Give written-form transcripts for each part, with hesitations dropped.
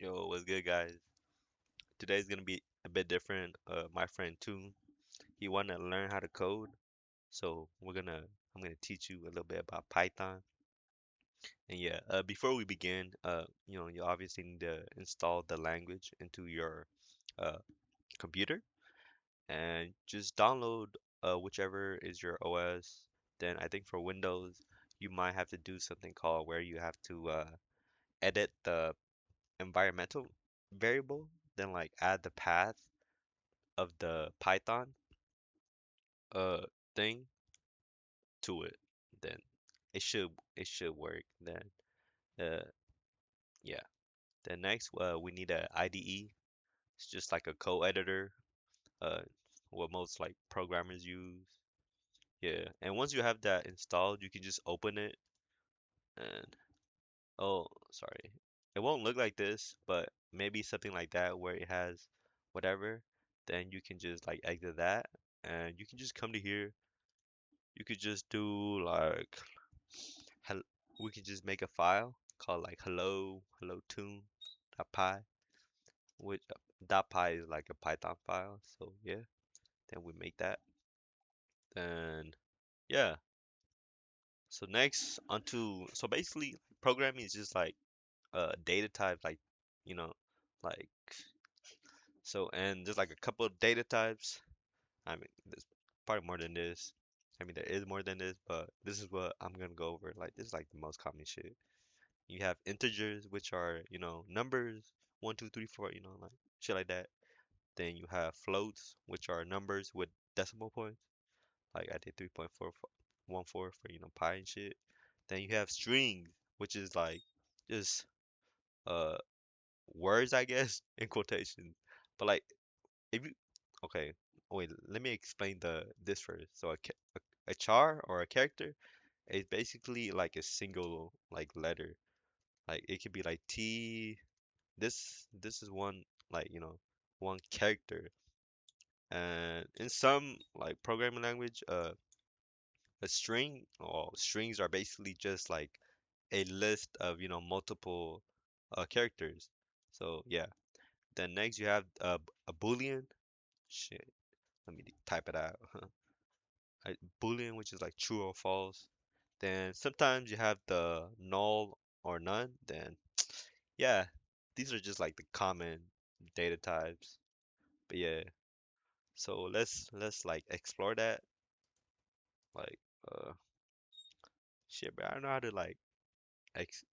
Yo, what's good, guys? Today's gonna be a bit different. My friend Toon, he wanna learn how to code, so I'm gonna teach you a little bit about Python. And yeah, before we begin, you obviously need to install the language into your uh computer and just download whichever is your OS. Then I think for Windows, you might have to do something called where you have to edit the environmental variable, then like add the path of the Python uh thing to it, then it should work. Then uh yeah. Then next we need a IDE. It's just like a code editor, uh what most like programmers use. Yeah. And once you have that installed, you can just open it and oh, sorry. It won't look like this, but maybe something like that where it has whatever. Then you can just like exit that and you can just come to here. You could just do like hel- we could just make a file called like hello tune.py, which .py is like a Python file. So yeah, then we make that. Then yeah. So next onto so basically programming is just like data type like you know like so and there's like a couple of data types. I mean there's probably more than this. I mean there is more than this, but this is what I'm gonna go over. Like this is like the most common shit. You have integers, which are, numbers, one, two, three, four, like shit like that. Then you have floats, which are numbers with decimal points. Like I did 3.414 for, pi and shit. Then you have strings, which is like just uh words, I guess, in quotations. But like if you okay, wait, let me explain the this first. So a char or a character is basically like a single like letter. Like it could be like T. This is one like one character, and in some like programming language, a string or strings are basically just like a list of multiple characters. So yeah. Then next you have a boolean. Shit, let me type it out. A boolean, which is like true or false. Then sometimes you have the null or none. Then yeah, these are just like the common data types. But yeah, so let's like explore that. Like uh shit, but I don't know how to like ex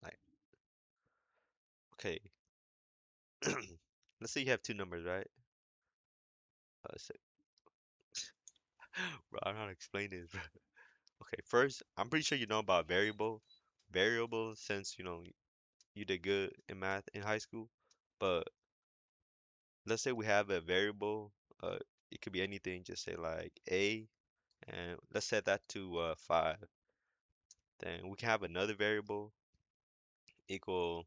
like okay. Let's say you have two numbers, right? So, bro, I don't know how to explain this, bro. Okay, first, I'm pretty sure you know about variable since you did good in math in high school. But let's say we have a variable, uh, it could be anything. Just say like a, and let's set that to 5. Then we can have another variable equal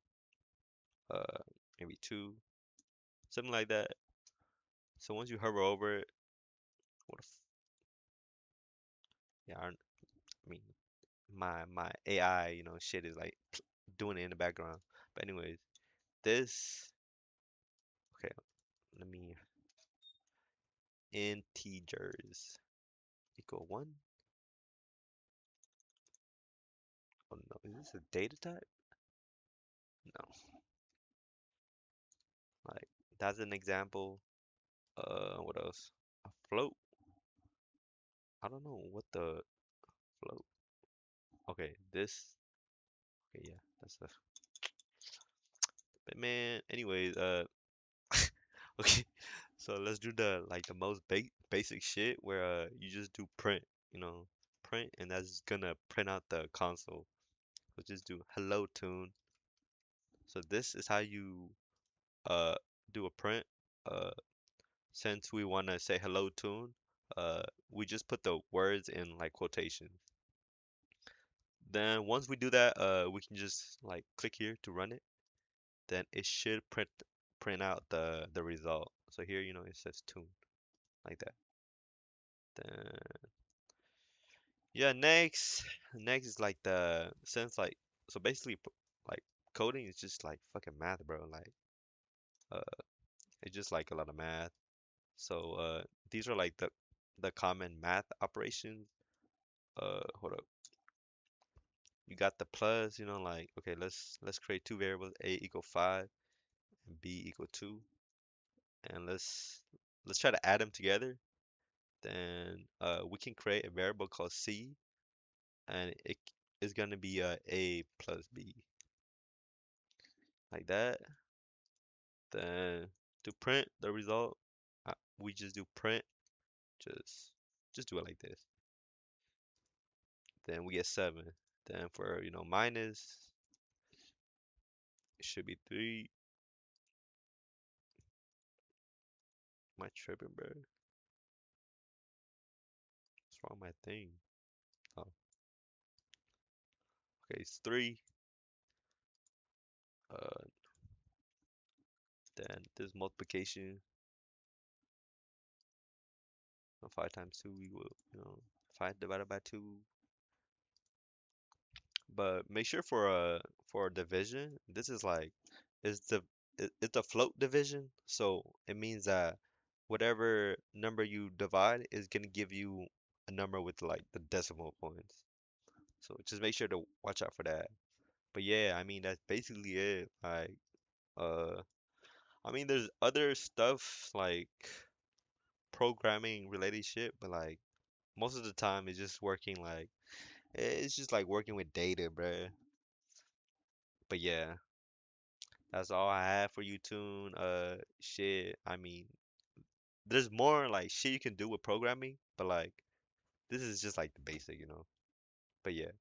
uh maybe 2, something like that. So once you hover over it, what if, yeah, I mean my AI, shit is like doing it in the background. But anyways, this okay, let me integers equal 1. Oh no, is this a data type? No, like that's an example. What else? A float. I don't know what the float. Okay, this. Okay, yeah, that's a. But man, anyways, okay, so let's do the like the most basic shit where you just do print, you know, print, and that's gonna print out the console. So just do hello tune. So this is how you uh do a print. Uh, since we wanna say hello tune, we just put the words in like quotations. Then once we do that, we can just like click here to run it. Then it should print out the result. So here, it says tune like that. Then yeah, next is like the since like so basically like coding is just like fucking math, bro. Like, uh, it's just like a lot of math. So, these are like the common math operations. Hold up. You got the plus, like, okay, let's create two variables, a equal 5 and b equal 2, and let's try to add them together. Then we can create a variable called c, and it is going to be a plus b, like that. Then to print the result, we just do print, just just do it like this. Then we get 7. Then for, minus, it should be 3. Am I tripping, bro? What's wrong with my thing? Oh, okay, it's 3. Uh, then this multiplication, 5 times 2 equal, 5 divided by 2. But make sure for division, this is like it's it's a float division, so it means that whatever number you divide is gonna give you a number with like the decimal points. So just make sure to watch out for that. But yeah, I mean that's basically it. Like uh I mean there's other stuff like programming related shit, but like most of the time it's just working like it's just like working with data, bruh. But yeah, that's all I have for you, Tune. Shit. I mean, there's more like shit you can do with programming, but like this is just like the basic. But yeah.